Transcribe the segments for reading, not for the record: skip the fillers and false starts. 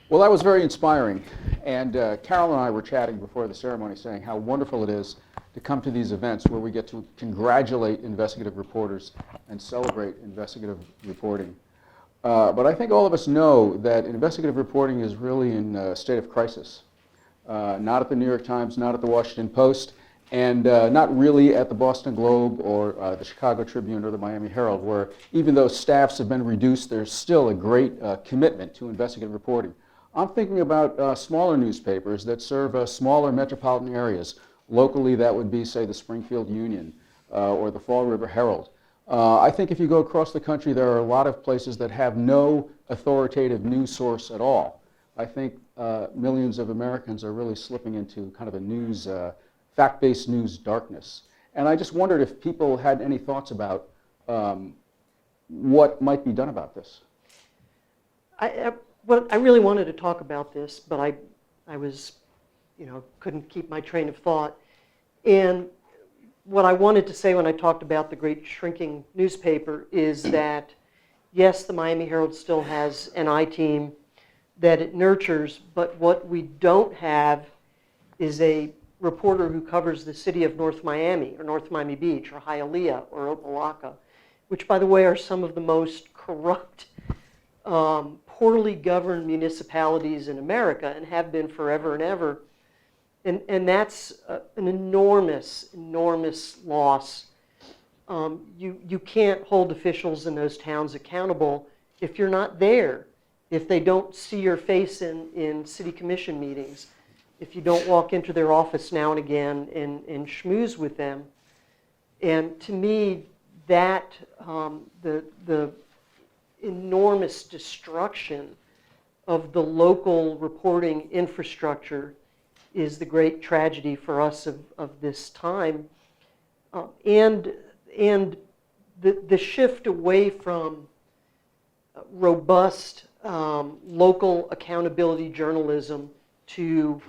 Well, that was very inspiring. And Carol and I were chatting before the ceremony saying how wonderful it is to come to these events where we get to congratulate investigative reporters and celebrate investigative reporting. But I think all of us know that investigative reporting is really in a state of crisis. Not at the New York Times, not at the Washington Post, and not really at the Boston Globe or the Chicago Tribune or the Miami Herald, where even though staffs have been reduced, there's still a great commitment to investigative reporting. I'm thinking about smaller newspapers that serve smaller metropolitan areas. Locally, that would be, say, the Springfield Union or the Fall River Herald. I think if you go across the country, there are a lot of places that have no authoritative news source at all. I think millions of Americans are really slipping into kind of a news, fact-based news darkness. And I just wondered if people had any thoughts about what might be done about this. Well, I really wanted to talk about this, but I was, couldn't keep my train of thought. And what I wanted to say when I talked about the great shrinking newspaper is that, yes, the Miami Herald still has an I-team that it nurtures, but what we don't have is a reporter who covers the city of North Miami or North Miami Beach or Hialeah or Opa-locka, which, by the way, are some of the most corrupt, poorly governed municipalities in America and have been forever and ever. And that's an enormous, enormous loss. You can't hold officials in those towns accountable if you're not there, if they don't see your face in city commission meetings, if you don't walk into their office now and again and schmooze with them. And to me, that the enormous destruction of the local reporting infrastructure is the great tragedy for us of this time. And the shift away from robust local accountability journalism to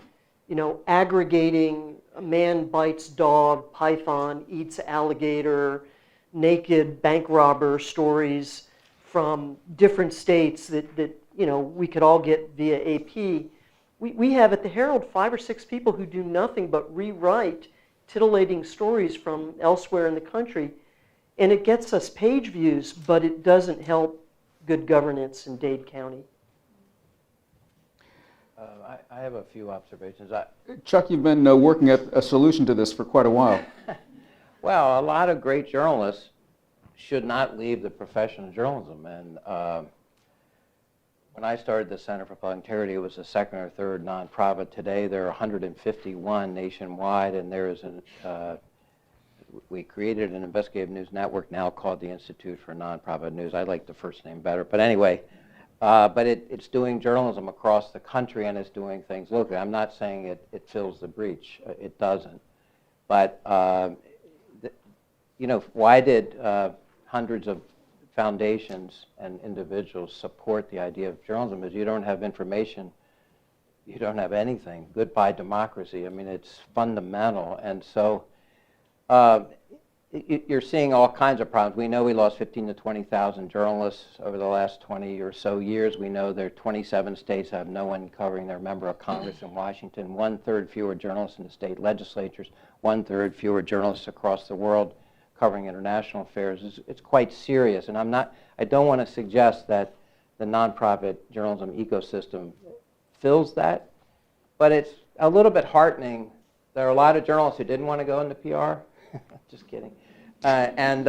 aggregating a man bites dog, python eats alligator, naked bank robber stories from different states that we could all get via AP. We have at the Herald 5 or 6 people who do nothing but rewrite titillating stories from elsewhere in the country, and it gets us page views, but it doesn't help good governance in Dade County. I have a few observations. Chuck, you've been working at a solution to this for quite a while. Well, a lot of great journalists should not leave the profession of journalism. And when I started the Center for Public Integrity, it was the second or third nonprofit. Today, there are 151 nationwide, and there is we created an investigative news network now called the Institute for Nonprofit News. I like the first name better, but anyway. But it's doing journalism across the country, and it's doing things locally. I'm not saying it fills the breach. It doesn't. But, why did hundreds of foundations and individuals support the idea of journalism? Is you don't have information, you don't have anything. Goodbye democracy. I mean, it's fundamental. And so you're seeing all kinds of problems. We know we lost 15,000 to 20,000 journalists over the last 20 or so years. We know there are 27 states have no one covering their member of Congress in Washington, 1/3 fewer journalists in the state legislatures, 1/3 fewer journalists across the world covering international affairs. It's quite serious, and I don't want to suggest that the nonprofit journalism ecosystem fills that, but it's a little bit heartening. There are a lot of journalists who didn't want to go into PR. Just kidding. And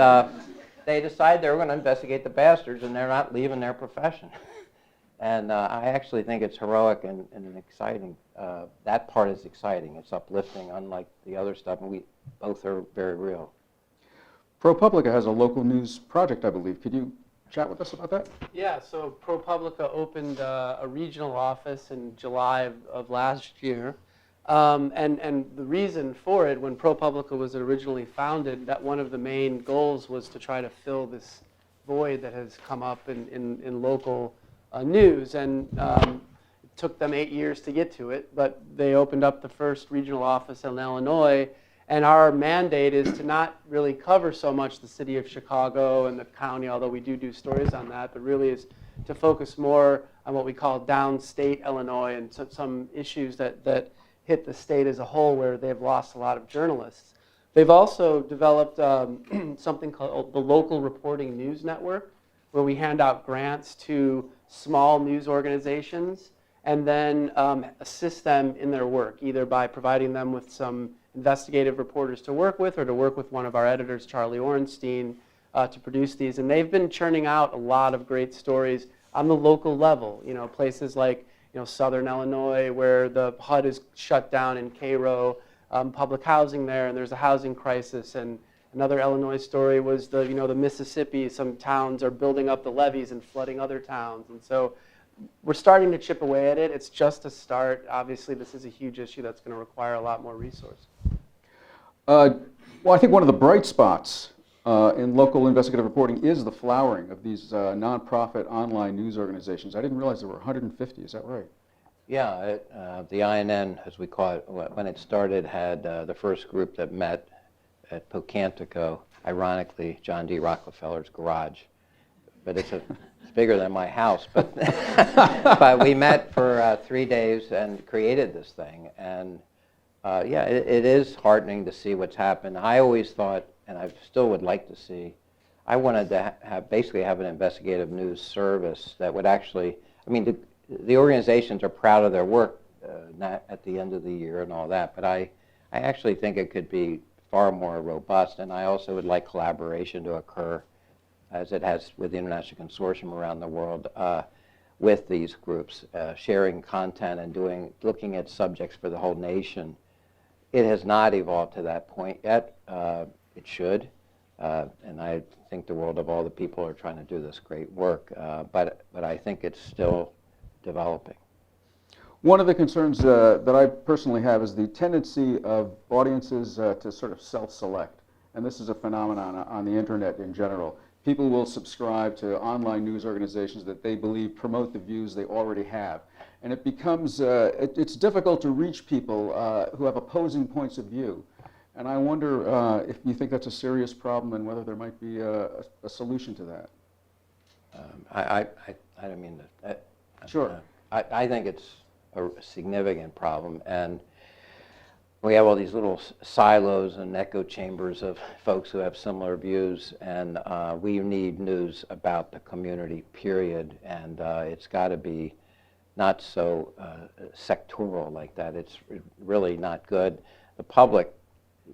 they decided they were going to investigate the bastards, and they're not leaving their profession. And I actually think it's heroic and exciting. That part is exciting. It's uplifting, unlike the other stuff, and we both are very real. ProPublica has a local news project, I believe. Could you chat with us about that? Yeah, so ProPublica opened a regional office in July of last year. And the reason for it, when ProPublica was originally founded, that one of the main goals was to try to fill this void that has come up in local news. And it took them 8 years to get to it, but they opened up the first regional office in Illinois. And our mandate is to not really cover so much the city of Chicago and the county, although we do stories on that, but really is to focus more on what we call downstate Illinois and some issues that hit the state as a whole where they've lost a lot of journalists. They've also developed something called the Local Reporting News Network, where we hand out grants to small news organizations and then assist them in their work, either by providing them with some investigative reporters to work with or to work with one of our editors, Charlie Orenstein, to produce these. And they've been churning out a lot of great stories on the local level, places like Southern Illinois, where the HUD is shut down in Cairo, public housing there, and there's a housing crisis. And another Illinois story was the Mississippi. Some towns are building up the levees and flooding other towns. And so we're starting to chip away at it. It's just a start. Obviously, this is a huge issue that's going to require a lot more resource. Well, I think one of the bright spots in local investigative reporting is the flowering of these nonprofit online news organizations. I didn't realize there were 150. Is that right? Yeah, the INN, as we call it, when it started, had the first group that met at Pocantico, ironically, John D. Rockefeller's garage. But it's bigger than my house. But, but we met for 3 days and created this thing. And yeah, it is heartening to see what's happened. I always thought, and I still would like to see, I wanted to basically have an investigative news service that would actually, I mean, the organizations are proud of their work not at the end of the year and all that, but I actually think it could be far more robust, and I also would like collaboration to occur, as it has with the International Consortium around the world, with these groups, sharing content and looking at subjects for the whole nation. It has not evolved to that point yet. It should, and I think the world of all the people are trying to do this great work, but I think it's still developing. One of the concerns that I personally have is the tendency of audiences to sort of self-select, and this is a phenomenon on the internet in general. People will subscribe to online news organizations that they believe promote the views they already have, and it becomes it's difficult to reach people who have opposing points of view. And I wonder if you think that's a serious problem and whether there might be a solution to that. I don't mean that. Sure. I think it's a significant problem, and we have all these little silos and echo chambers of folks who have similar views, and we need news about the community, period, and it's got to be not so sectoral like that. It's really not good. The public,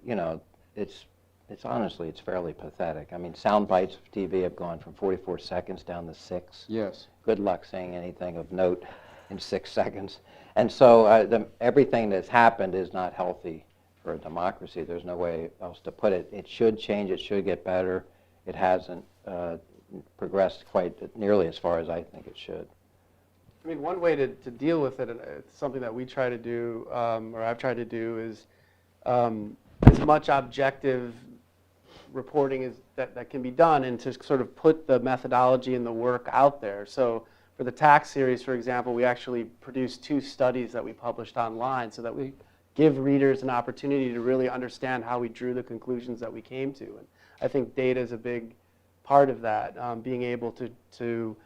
it's honestly, it's fairly pathetic. I mean, sound bites of TV have gone from 44 seconds down to 6. Yes. Good luck saying anything of note in 6 seconds. And so everything that's happened is not healthy for a democracy. There's no way else to put it. It should change. It should get better. It hasn't progressed quite nearly as far as I think it should. I mean, one way to deal with it, and it's something that we try to do, or I've tried to do, is as much objective reporting that can be done, and to sort of put the methodology and the work out there. So for the tax series, for example, we actually produced 2 studies that we published online so that we give readers an opportunity to really understand how we drew the conclusions that we came to. And I think data is a big part of that, being able to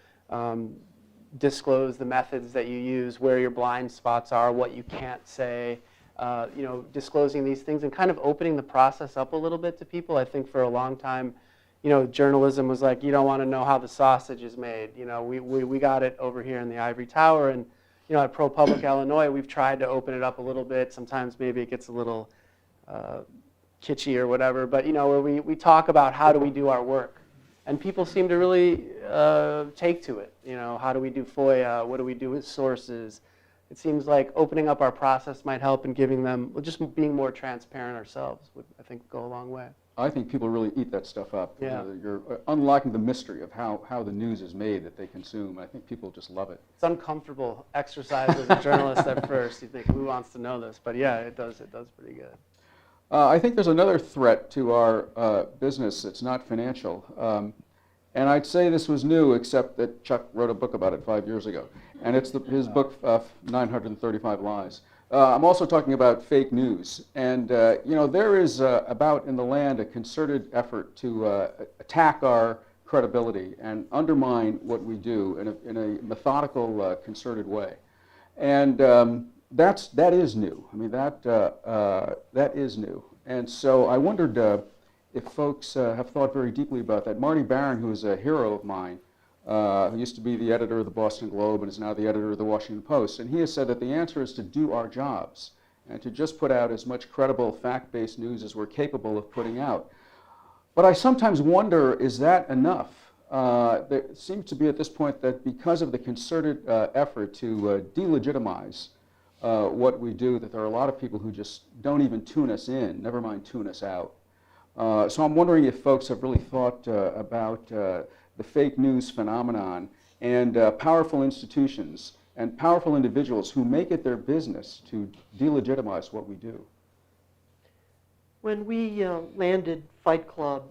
disclose the methods that you use, where your blind spots are, what you can't say, disclosing these things and kind of opening the process up a little bit to people. I think for a long time, journalism was like, you don't want to know how the sausage is made. We got it over here in the ivory tower, and at ProPublica Illinois, we've tried to open it up a little bit. Sometimes maybe it gets a little kitschy or whatever, but where we talk about how do we do our work, and people seem to really take to it. How do we do FOIA? What do we do with sources? It seems like opening up our process might help, and giving them, just being more transparent ourselves would, I think, go a long way. I think people really eat that stuff up. Yeah. You're unlocking the mystery of how the news is made that they consume. I think people just love it. It's uncomfortable exercise as a journalist at first. You think, who wants to know this? But yeah, it does pretty good. I think there's another threat to our business. It's not financial. And I'd say this was new, except that Chuck wrote a book about it 5 years ago. And it's his book, 935 Lies. I'm also talking about fake news. And, there is about in the land a concerted effort to attack our credibility and undermine what we do in a methodical, concerted way. And that is new. I mean, that is new. And so I wondered if folks have thought very deeply about that. Marty Barron, who is a hero of mine, who used to be the editor of the Boston Globe and is now the editor of the Washington Post, and he has said that the answer is to do our jobs and to just put out as much credible, fact-based news as we're capable of putting out. But I sometimes wonder, is that enough? There seems to be at this point that because of the concerted effort to delegitimize what we do, that there are a lot of people who just don't even tune us in, never mind tune us out. So I'm wondering if folks have really thought about the fake news phenomenon and powerful institutions and powerful individuals who make it their business to delegitimize what we do. When we landed Fight Club,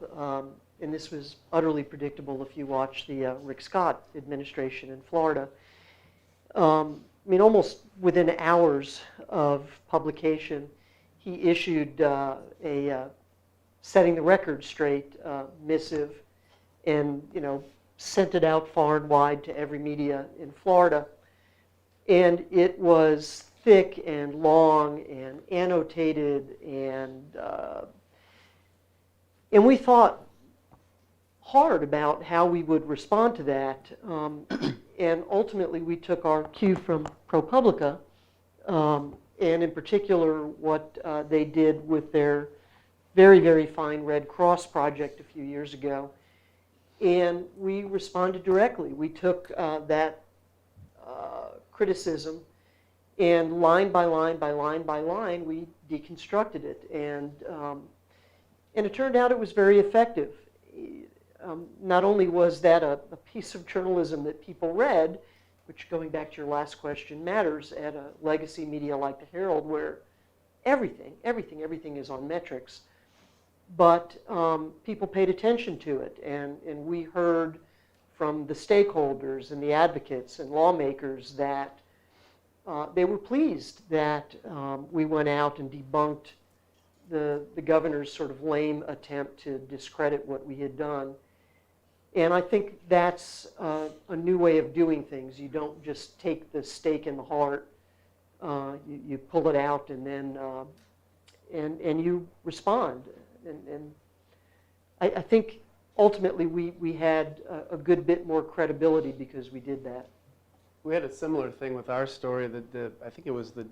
and this was utterly predictable if you watch the Rick Scott administration in Florida, I mean, almost within hours of publication, he issued a setting the record straight missive and, sent it out far and wide to every media in Florida. And it was thick and long and annotated, and we thought hard about how we would respond to that. And ultimately, we took our cue from ProPublica, and in particular, what they did with their very, very fine Red Cross project a few years ago. And we responded directly. We took that criticism, and line by line by line by line, we deconstructed it. And it turned out it was very effective. Not only was that a piece of journalism that people read, which, going back to your last question, matters at a legacy media like the Herald, where everything is on metrics, but people paid attention to it, and we heard from the stakeholders and the advocates and lawmakers that they were pleased that we went out and debunked the governor's sort of lame attempt to discredit what we had done. And I think that's a new way of doing things. You don't just take the stake in the heart, you pull it out, and then and you respond. And I think ultimately we had a good bit more credibility because we did that. We had a similar thing with our story. I think it was the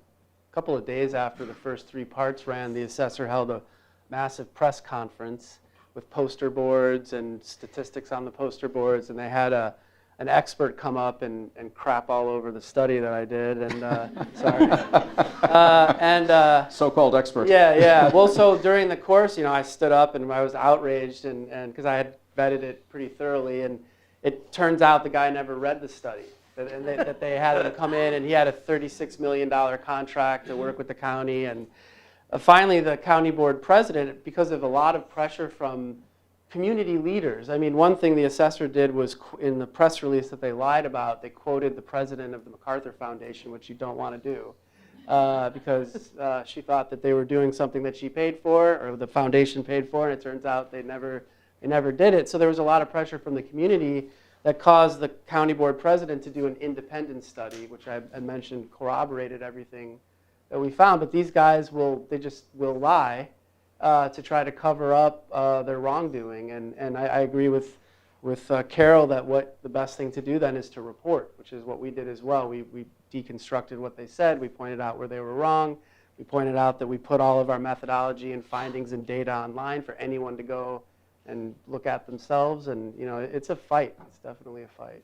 couple of days after the first 3 parts ran, the assessor held a massive press conference with poster boards and statistics on the poster boards, and they had an expert come up and crap all over the study that I did, and sorry. So-called expert. Yeah. Well, so during the course, I stood up and I was outraged, and because I had vetted it pretty thoroughly, and it turns out the guy never read the study. That they had him come in, and he had a $36 million contract to work with the county, and finally the county board president, because of a lot of pressure from community leaders. I mean, one thing the assessor did was, in the press release that they lied about, they quoted the president of the MacArthur Foundation, which you don't want to do, because she thought that they were doing something that she paid for, or the foundation paid for, and it turns out they never did it. So there was a lot of pressure from the community that caused the county board president to do an independent study, which I mentioned corroborated everything that we found. But these guys just will lie to try to cover up their wrongdoing. And I agree with Carol that what the best thing to do then is to report, which is what we did as well. We deconstructed what they said. We pointed out where they were wrong. We pointed out that we put all of our methodology and findings and data online for anyone to go and look at themselves. And it's a fight. It's definitely a fight.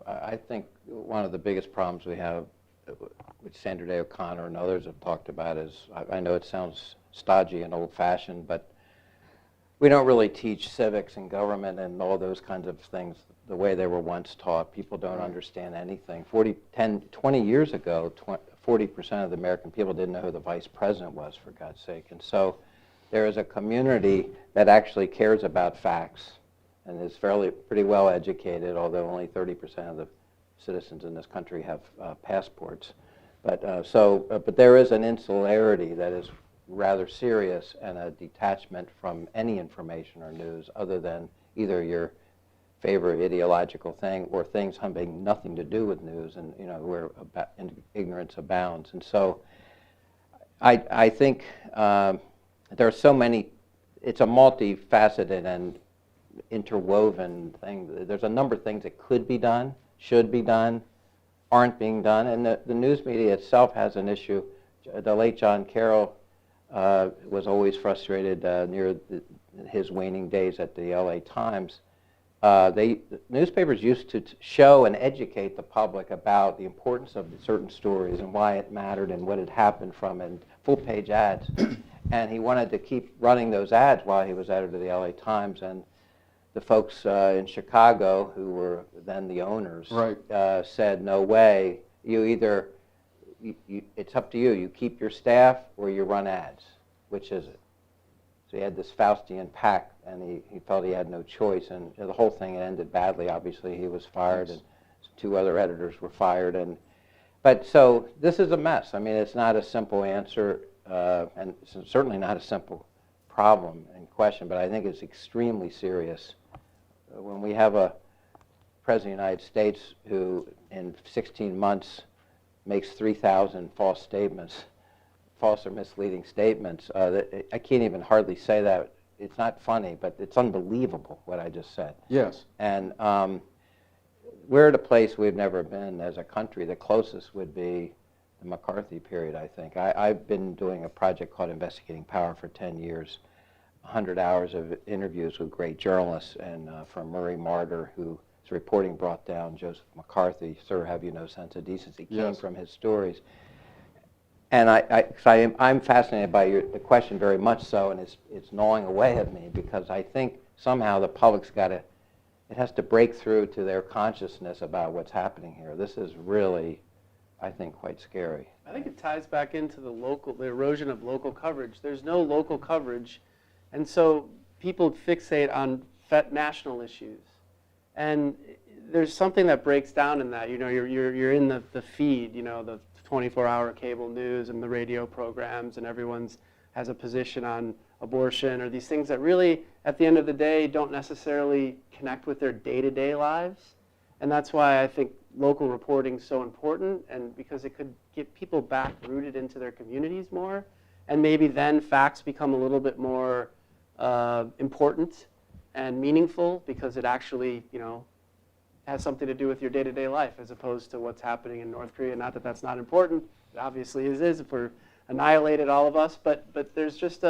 I think one of the biggest problems we have, which Sandra Day O'Connor and others have talked about, is, I know it sounds stodgy and old-fashioned, but we don't really teach civics and government and all those kinds of things the way they were once taught. People don't understand anything. 20 years ago, 40% of the American people didn't know who the vice president was, for God's sake. And so there is a community that actually cares about facts and is pretty well educated, although only 30% of the citizens in this country have passports. But there is an insularity that is rather serious, and a detachment from any information or news other than either your favorite ideological thing or things having nothing to do with news, and where ignorance abounds. And so I think there are so many. It's a multifaceted and interwoven thing. There's a number of things that could be done, should be done, aren't being done, and the news media itself has an issue. The late John Carroll was always frustrated near his waning days at the LA Times. Newspapers used to show and educate the public about the importance of certain stories and why it mattered and what had happened from it, and full-page ads. And he wanted to keep running those ads while he was editor of the LA Times. And the folks in Chicago, who were then the owners, Right. Said, no way, you either, it's up to you. You keep your staff or you run ads. Which is it? So he had this Faustian pact, and he felt he had no choice. And the whole thing ended badly. Obviously, he was fired, and 2 other editors were fired. But so this is a mess. I mean, it's not a simple answer, and it's certainly not a simple problem and question, but I think it's extremely serious. When we have a President of the United States who, in 16 months, makes 3,000 false statements, false or misleading statements, I can't even hardly say that. It's not funny, but it's unbelievable what I just said. Yes. And we're at a place we've never been as a country. The closest would be the McCarthy period, I think. I've been doing a project called Investigating Power for 10 years, 100 hours of interviews with great journalists, and from Murray Martyr, whose reporting brought down Joseph McCarthy. Sir, have you no sense of decency? Came Yes. from his stories. And I'm fascinated by the question very much so, and it's gnawing away at me, because I think somehow the public's it has to break through to their consciousness about what's happening here. This is really, I think, quite scary. I think it ties back into the erosion of local coverage. There's no local coverage, and so people fixate on national issues. And there's something that breaks down in that. You're in the feed, the 24-hour cable news and the radio programs, and everyone's has a position on abortion or these things that really, at the end of the day, don't necessarily connect with their day-to-day lives. And that's why I think local reporting is so important, and because it could get people back rooted into their communities more, and maybe then facts become a little bit more important and meaningful, because it actually, has something to do with your day-to-day life, as opposed to what's happening in North Korea. Not that that's not important. It obviously is if we're annihilated, all of us. But there's just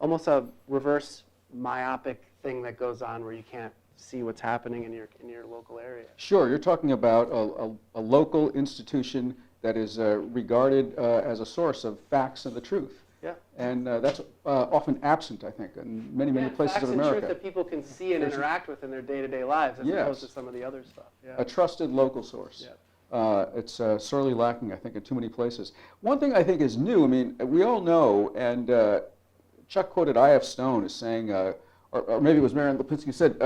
almost a reverse myopic thing that goes on where you can't see what's happening in your local area. Sure, you're talking about a local institution that is regarded as a source of facts and the truth. Yeah. And that's often absent, I think, in many places facts of and America. truth that people can see and interact with in their day-to-day lives, as Yes. opposed to some of the other stuff. Yeah. A trusted local source. Yeah. It's sorely lacking, I think, in too many places. One thing I think is new, I mean, we all know, and Chuck quoted I.F. Stone as saying, or maybe it was Marian Lipinski who said,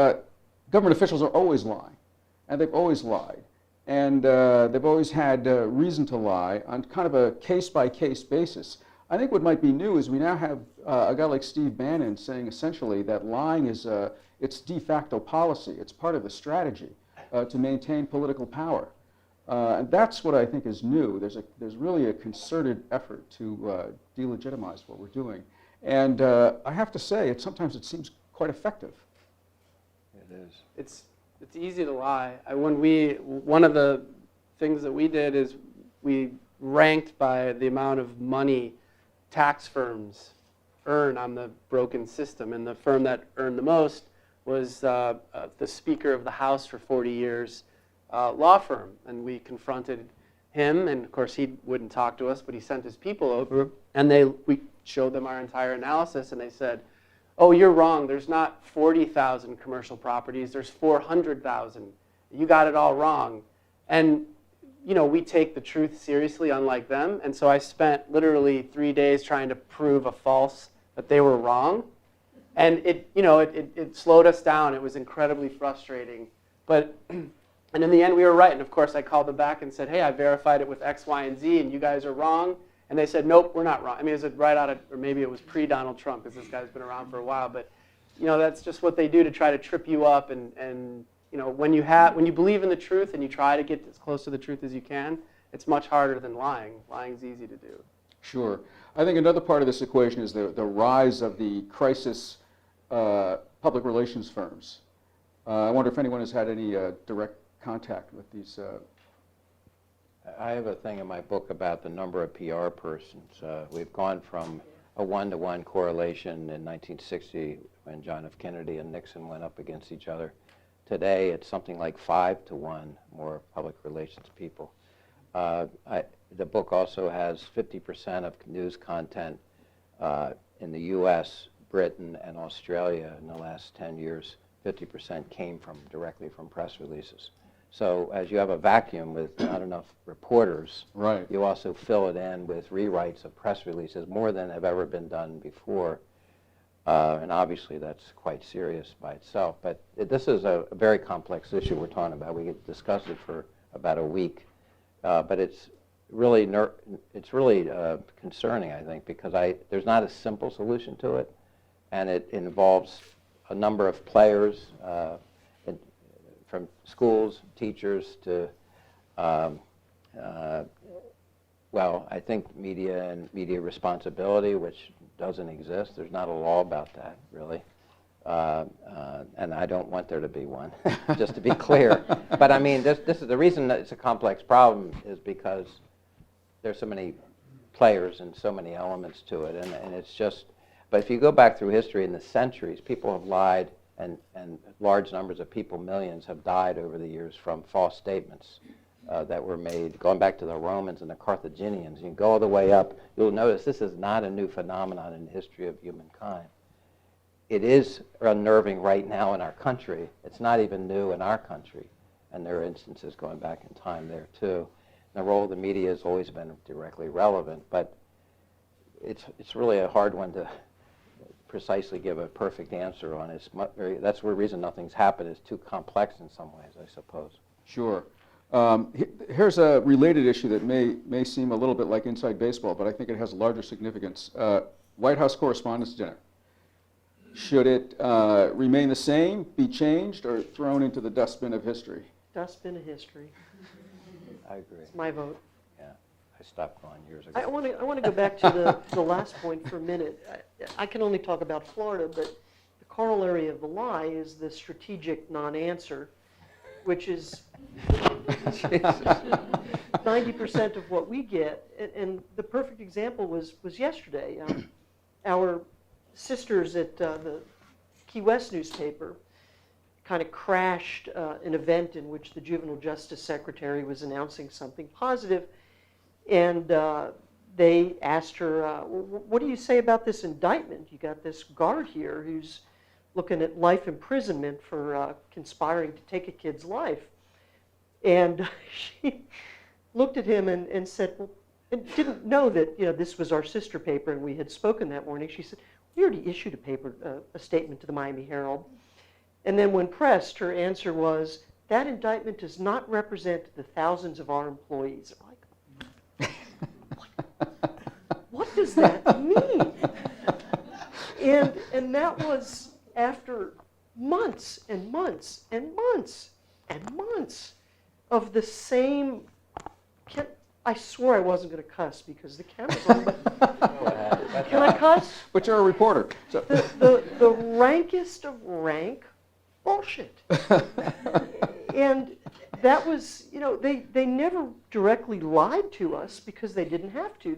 government officials are always lying, and they've always lied. And they've always had reason to lie on kind of a case-by-case basis. I think what might be new is we now have a guy like Steve Bannon saying essentially that lying is it's de facto policy. It's part of the strategy to maintain political power. And that's what I think is new. There's really a concerted effort to delegitimize what we're doing. And I have to say, sometimes it seems quite effective. It is. It's easy to lie. One of the things that we did is we ranked by the amount of money tax firms earn on the broken system, and the firm that earned the most was the Speaker of the House for 40 years law firm. And we confronted him, and of course he wouldn't talk to us, but he sent his people over, and we showed them our entire analysis, and they said, oh, you're wrong, there's not 40,000 commercial properties, there's 400,000. You got it all wrong. And we take the truth seriously, unlike them. And so I spent literally 3 days trying to prove that they were wrong. And it slowed us down. It was incredibly frustrating. And in the end, we were right. And of course, I called them back and said, hey, I verified it with X, Y, and Z, and you guys are wrong. And they said, nope, we're not wrong. I mean, is it right out of, or maybe it was pre-Donald Trump, because this guy's been around for a while. But that's just what they do to try to trip you up. And when you believe in the truth and you try to get as close to the truth as you can, it's much harder than lying. Lying's easy to do. Sure. I think another part of this equation is the rise of the crisis public relations firms. I wonder if anyone has had any direct contact with these. I have a thing in my book about the number of PR persons. We've gone from a 1-to-1 correlation in 1960 when John F. Kennedy and Nixon went up against each other. Today, it's something like 5-to-1 more public relations people. The book also has 50% of news content in the U.S., Britain, and Australia in the last 10 years. 50% came directly from press releases. So as you have a vacuum with not enough reporters, Right. you also fill it in with rewrites of press releases, more than have ever been done before. And obviously that's quite serious by itself. But this is a very complex issue we're talking about. We could discuss it for about a week. But it's really concerning, I think, because there's not a simple solution to it. And it involves a number of players, from schools, teachers to, I think media and media responsibility, which doesn't exist. There's not a law about that, really. And I don't want there to be one, just to be clear. But I mean, this is the reason that it's a complex problem is because there's so many players and so many elements to it. And it's just, but if you go back through history in the centuries, people have lied, and large numbers of people, millions, have died over the years from false statements that were made, going back to the Romans and the Carthaginians. You can go all the way up. You'll notice this is not a new phenomenon in the history of humankind. It is unnerving right now in our country. It's not even new in our country, and there are instances going back in time there too. The role of the media has always been directly relevant, but it's really a hard one to precisely give a perfect answer on. That's the reason nothing's happened. It's too complex in some ways, I suppose. Sure. Here's a related issue that may seem a little bit like inside baseball, but I think it has larger significance. White House Correspondents' Dinner. Should it remain the same, be changed, or thrown into the dustbin of history? Dustbin of history. I agree. It's my vote. Yeah, I stopped going years ago. I want to go back to the last point for a minute. I can only talk about Florida, but the corollary of the lie is the strategic non-answer, which is 90% of what we get. And the perfect example was yesterday. Our sisters at the Key West newspaper kind of crashed an event in which the juvenile justice secretary was announcing something positive, and they asked her, what do you say about this indictment? You got this guard here who's looking at life imprisonment for conspiring to take a kid's life. And she looked at him and said, well, and didn't know that this was our sister paper and we had spoken that morning. She said, we already issued a statement to the Miami Herald. And then when pressed, her answer was, that indictment does not represent the thousands of our employees. I'm like, what does that mean? And that was after months and months and months and months of the same. I swore I wasn't going to cuss because the camera's on. But can I cuss? But you're a reporter. So. The rankest of rank bullshit. And that was, they never directly lied to us because they didn't have to.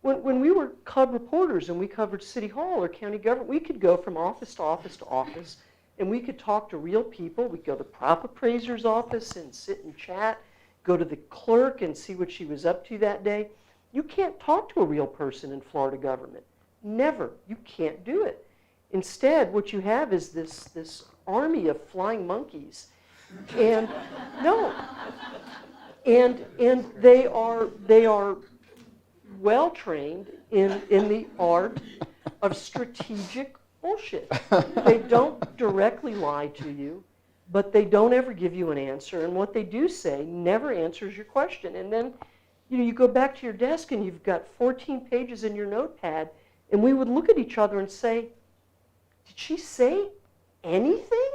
When we were cub reporters and we covered City Hall or county government, we could go from office to office to office, and we could talk to real people. We'd go to the prop appraiser's office and sit and chat, go to the clerk and see what she was up to that day. You can't talk to a real person in Florida government. Never. You can't do it. Instead, what you have is this army of flying monkeys. And they are well trained in the art of strategic bullshit. They don't directly lie to you, but they don't ever give you an answer. And what they do say never answers your question. And then you go back to your desk and you've got 14 pages in your notepad, and we would look at each other and say, did she say anything?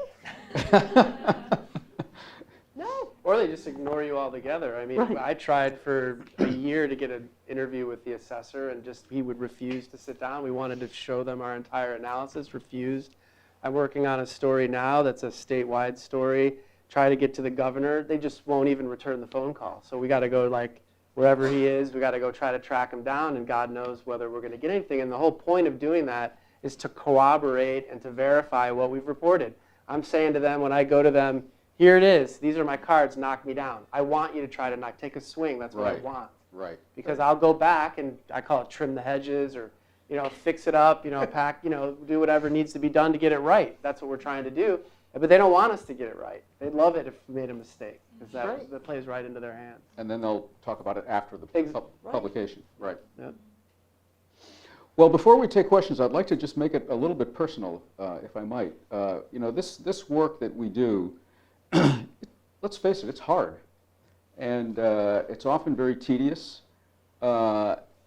No. Or they just ignore you altogether. I mean, Right. I tried for a year to get an interview with the assessor, and just he would refuse to sit down. We wanted to show them our entire analysis, refused. I'm working on a story now that's a statewide story. Try to get to the governor. They just won't even return the phone call. So we got to go, like, wherever he is, we got to go try to track him down, and God knows whether we're going to get anything. And the whole point of doing that is to corroborate and to verify what we've reported. I'm saying to them when I go to them, here it is. These are my cards. Knock me down. I want you to try to take a swing. That's what I Right. want. Right. Because I'll go back and I call it trim the hedges, or fix it up, pack, do whatever needs to be done to get it right. That's what we're trying to do. But they don't want us to get it right. They'd love it if we made a mistake, because that plays right into their hands. And then they'll talk about it after the Right. publication. Right. Yep. Well, before we take questions, I'd like to just make it a little bit personal, if I might. This work that we do, let's face it, it's hard. And it's often very tedious.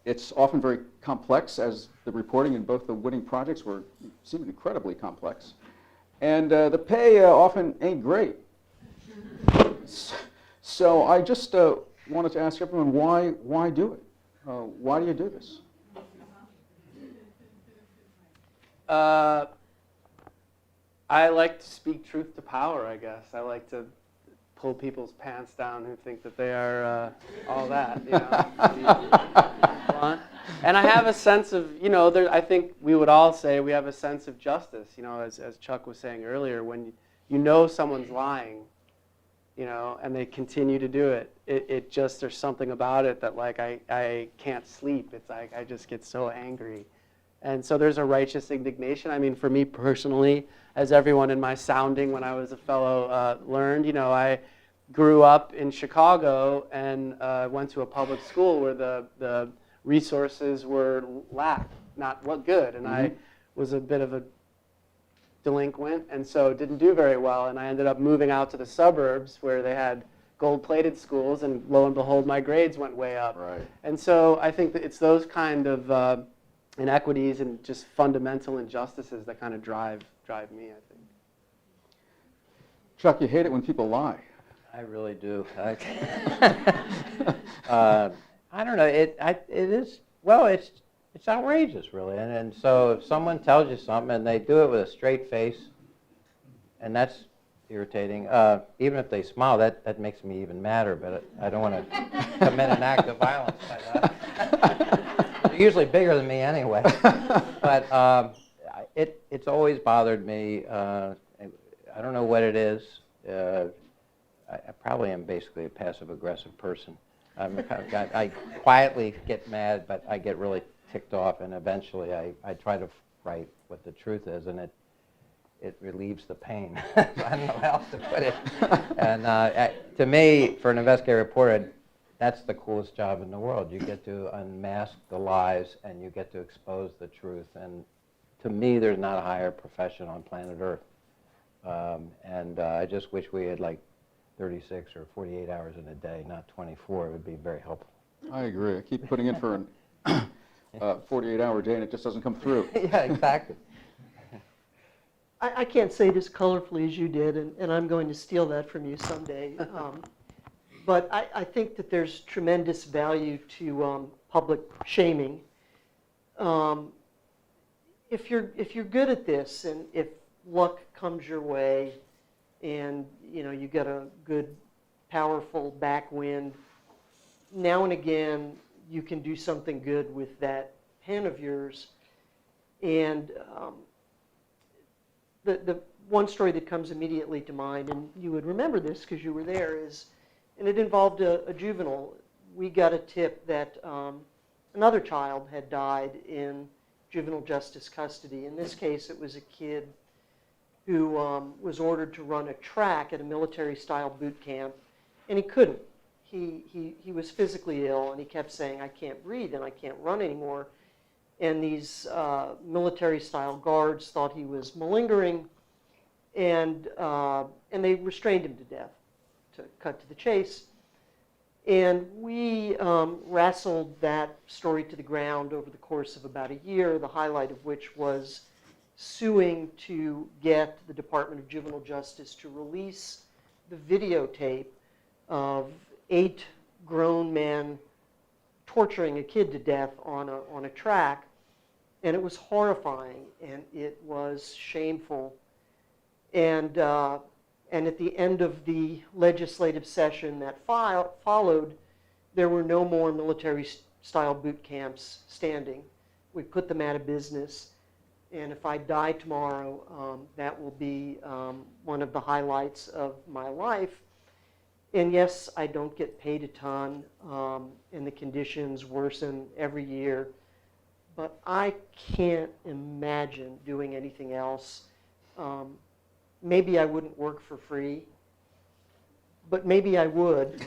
It's often very complex, as the reporting in both the winning projects seemed incredibly complex. And the pay often ain't great. So I just wanted to ask everyone, why do it? Why do you do this? I like to speak truth to power, I guess. I like to pull people's pants down who think that they are all that, And I have a sense of, I think we would all say we have a sense of justice, as Chuck was saying earlier, when you know someone's lying, and they continue to do it, it just, there's something about it that, like, I can't sleep. It's like I just get so angry. And so there's a righteous indignation. I mean, for me personally, as everyone in my sounding when I was a fellow learned, I grew up in Chicago and went to a public school where the resources were not what good. And I was a bit of a delinquent, and so didn't do very well. And I ended up moving out to the suburbs where they had gold-plated schools, and lo and behold, my grades went way up. Right. And so I think that it's those kind of inequities and just fundamental injustices that kind of drive me, I think. Chuck, you hate it when people lie. I really do. I don't know. It is, well, it's outrageous, really. And so if someone tells you something and they do it with a straight face, and that's irritating. Even if they smile, that makes me even madder, but I don't want to commit an act of violence by that. They're usually bigger than me anyway. But it's always bothered me. I don't know what it is. I probably am basically a passive-aggressive person. I quietly get mad, but I get really ticked off, and eventually I try to write what the truth is, and it relieves the pain. I don't know how else to put it. And to me, for an investigative reporter, that's the coolest job in the world. You get to unmask the lies, and you get to expose the truth. And to me, there's not a higher profession on planet Earth. And I just wish we had like 36 or 48 hours in a day, not 24. It would be very helpful. I agree. I keep putting in for an 48-hour day, and it just doesn't come through. Yeah, exactly. I can't say it as colorfully as you did, and I'm going to steal that from you someday. But I think that there's tremendous value to public shaming. If you're good at this, and if luck comes your way, and you get a good, powerful backwind, now and again you can do something good with that pen of yours. And the one story that comes immediately to mind, and you would remember this because you were there, and it involved a juvenile. We got a tip that another child had died in juvenile justice custody. In this case, it was a kid who was ordered to run a track at a military-style boot camp, and he couldn't. He was physically ill, and he kept saying, "I can't breathe and I can't run anymore." And these military-style guards thought he was malingering, and they restrained him to death, to cut to the chase. And we wrestled that story to the ground over the course of about a year, the highlight of which was suing to get the Department of Juvenile Justice to release the videotape of 8 grown men torturing a kid to death on a track. And it was horrifying, and it was shameful. And at the end of the legislative session that followed, there were no more military-style boot camps standing. We put them out of business. And if I die tomorrow, that will be one of the highlights of my life. And yes, I don't get paid a ton, and the conditions worsen every year. But I can't imagine doing anything else. Maybe I wouldn't work for free, but maybe I would.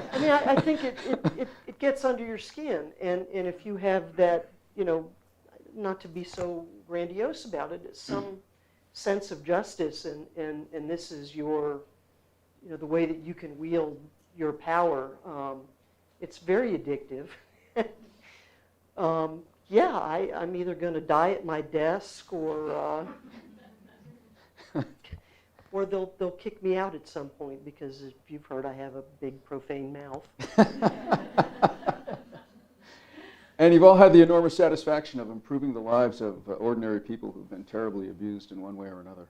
I mean, I think it gets under your skin, and if you have that, not to be so grandiose about it, it's some sense of justice, and this is your, the way that you can wield your power. It's very addictive. Yeah, I'm either going to die at my desk or they'll kick me out at some point, because as you've heard, I have a big profane mouth. And you've all had the enormous satisfaction of improving the lives of ordinary people who've been terribly abused in one way or another.